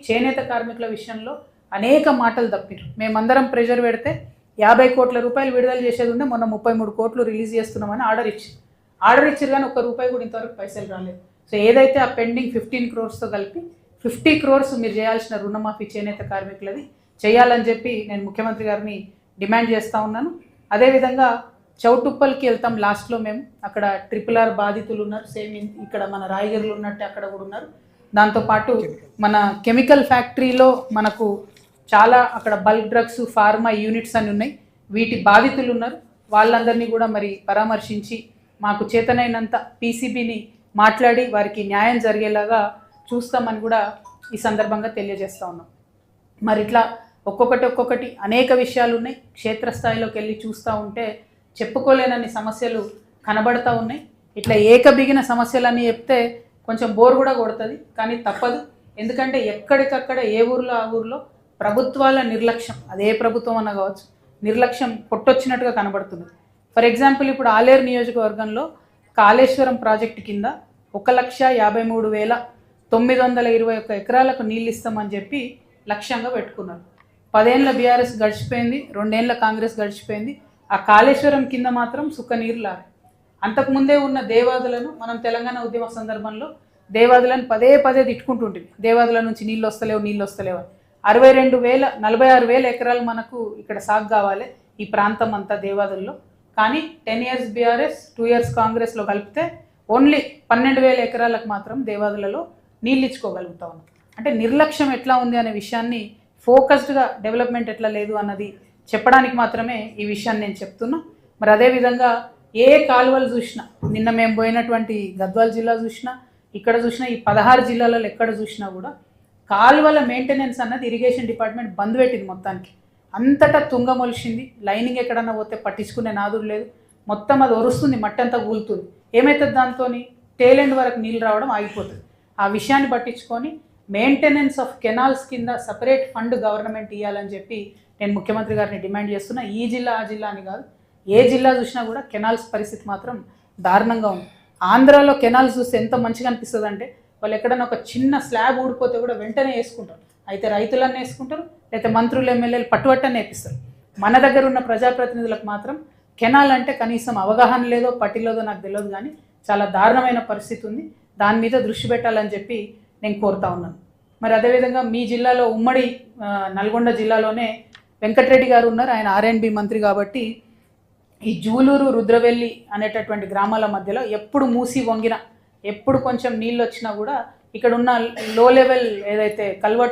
చేనేత కార్మికుల విషయంలో అనేక మాటలు తప్పిరు. మేమందరం ప్రెషర్ పెడితే 50 కోట్ల రూపాయలు విడుదల చేసేది ఉండే మొన్న 33 కోట్లు రిలీజ్ చేస్తున్నామని ఆర్డర్ ఇచ్చారు కానీ ఒక్క రూపాయి కూడా ఇంతవరకు పైసలు రాలేదు. సో ఏదైతే ఆ పెండింగ్ 15 crores కలిపి 50 crores మీరు చేయాల్సిన రుణమాఫీ చేనేత కార్మికులది చేయాలని చెప్పి నేను ముఖ్యమంత్రి గారిని డిమాండ్ చేస్తూ ఉన్నాను. అదేవిధంగా చౌటుప్పల్కి వెళ్తాం లాస్ట్లో మేము, అక్కడ RRR బాధితులు ఉన్నారు, సేమ్ ఇక్కడ మన రాయగిరిలో ఉన్నట్టే అక్కడ కూడా ఉన్నారు. దాంతోపాటు మన కెమికల్ ఫ్యాక్టరీలో మనకు చాలా అక్కడ బల్క్ డ్రగ్స్ ఫార్మా యూనిట్స్ అని ఉన్నాయి, వీటి బాధితులు ఉన్నారు. వాళ్ళందరినీ కూడా మరి పరామర్శించి మాకు చేతనైనంత పీసీబీని మాట్లాడి వారికి న్యాయం జరిగేలాగా చూస్తామని కూడా ఈ సందర్భంగా తెలియజేస్తూ ఉన్నాం. మరి ఇట్లా ఒక్కొక్కటి అనేక విషయాలు ఉన్నాయి. క్షేత్రస్థాయిలోకి వెళ్ళి చూస్తూ ఉంటే చెప్పుకోలేనన్ని సమస్యలు కనబడతా ఉన్నాయి. ఇట్లా ఏకబిగిన సమస్యలన్నీ చెప్తే కొంచెం బోర్ కూడా కొడుతుంది, కానీ తప్పదు. ఎందుకంటే ఎక్కడికక్కడ ఏ ఊర్లో ఆ ఊర్లో ప్రభుత్వాల నిర్లక్ష్యం, అదే ప్రభుత్వం అన్న కావచ్చు, నిర్లక్ష్యం కొట్టొచ్చినట్టుగా కనబడుతుంది. ఫర్ ఎగ్జాంపుల్ ఇప్పుడు ఆలేరు నియోజకవర్గంలో కాళేశ్వరం ప్రాజెక్టు కింద 1,53,921 ఎకరాలకు నీళ్ళు ఇస్తామని చెప్పి లక్ష్యంగా పెట్టుకున్నారు. 10 ఏళ్ళ బీఆర్ఎస్ గడిచిపోయింది, 2 ఏళ్ళ కాంగ్రెస్ గడిచిపోయింది. ఆ కాళేశ్వరం కింద మాత్రం సుక్క నీరు లారు. అంతకుముందే ఉన్న దేవాదులను మనం తెలంగాణ ఉద్యమ సందర్భంలో దేవాదులను పదే తిట్టుకుంటుంటుంది, దేవాదుల నుంచి నీళ్ళు వస్తలేవు 46,000 ఎకరాలు మనకు ఇక్కడ సాగు కావాలి ఈ ప్రాంతం అంతా దేవాదుల్లో. కానీ 10 years బీఆర్ఎస్ 2 years కాంగ్రెస్లో కలిపితే ఓన్లీ 12,000 ఎకరాలకు మాత్రం దేవాదులలో నీళ్ళు ఇచ్చుకోగలుగుతా ఉన్నాం. అంటే నిర్లక్ష్యం ఎట్లా ఉంది అనే విషయాన్ని, ఫోకస్డ్గా డెవలప్మెంట్ ఎట్లా లేదు అన్నది చెప్పడానికి మాత్రమే ఈ విషయాన్ని నేను చెప్తున్నా. మరి అదేవిధంగా ఏ కాలువలు చూసినా, నిన్న మేము పోయినటువంటి గద్వాల్ జిల్లా చూసినా, ఇక్కడ చూసినా, ఈ 16 జిల్లాలలో ఎక్కడ చూసినా కూడా కాలువల మెయింటెనెన్స్ అన్నది ఇరిగేషన్ డిపార్ట్మెంట్ బంద్ పెట్టింది మొత్తానికి. అంతటా తుంగమొలిసింది, లైనింగ్ ఎక్కడన్నా పోతే పట్టించుకునే నాదుడు లేదు, మొత్తం అది ఒరుస్తుంది, మట్టి అంతా కూలుతుంది. ఏమవుతుంది దాంతో? టేలెండ్ వరకు నీళ్ళు రావడం ఆగిపోతుంది. ఆ విషయాన్ని పట్టించుకొని మెయింటెనెన్స్ ఆఫ్ కెనాల్స్ కింద సపరేట్ ఫండ్ గవర్నమెంట్ ఇవ్వాలని చెప్పి నేను ముఖ్యమంత్రి గారిని డిమాండ్ చేస్తున్నా. ఈ జిల్లా ఆ జిల్లా అని కాదు, ఏ జిల్లా చూసినా కూడా కెనాల్స్ పరిస్థితి మాత్రం దారుణంగా ఉంది. ఆంధ్రాలో కెనాల్స్ చూస్తే ఎంత మంచిగా అనిపిస్తుంది అంటే, వాళ్ళు ఎక్కడైనా ఒక చిన్న స్లాబ్ ఊడిపోతే కూడా వెంటనే వేసుకుంటారు. అయితే రైతులన్నీ వేసుకుంటారు, లేకపోతే మంత్రులు ఎమ్మెల్యేలు పట్టుబట్టని వేపిస్తారు. మన దగ్గర ఉన్న ప్రజాప్రతినిధులకు మాత్రం కెనాల్ అంటే కనీసం అవగాహన లేదో పట్టిలేదో నాకు తెలియదు, కానీ చాలా దారుణమైన పరిస్థితి ఉంది. దాని మీద దృష్టి పెట్టాలని చెప్పి నేను కోరుతా ఉన్నాను. మరి అదేవిధంగా మీ జిల్లాలో ఉమ్మడి నల్గొండ జిల్లాలోనే వెంకటరెడ్డి గారు ఉన్నారు, ఆయన R&B మంత్రి కాబట్టి ఈ జూలూరు రుద్రవెల్లి అనేటటువంటి గ్రామాల మధ్యలో ఎప్పుడు మూసి వంగినా, ఎప్పుడు కొంచెం నీళ్ళు వచ్చినా కూడా ఇక్కడ ఉన్న లో లెవెల్ ఏదైతే కల్వర్టు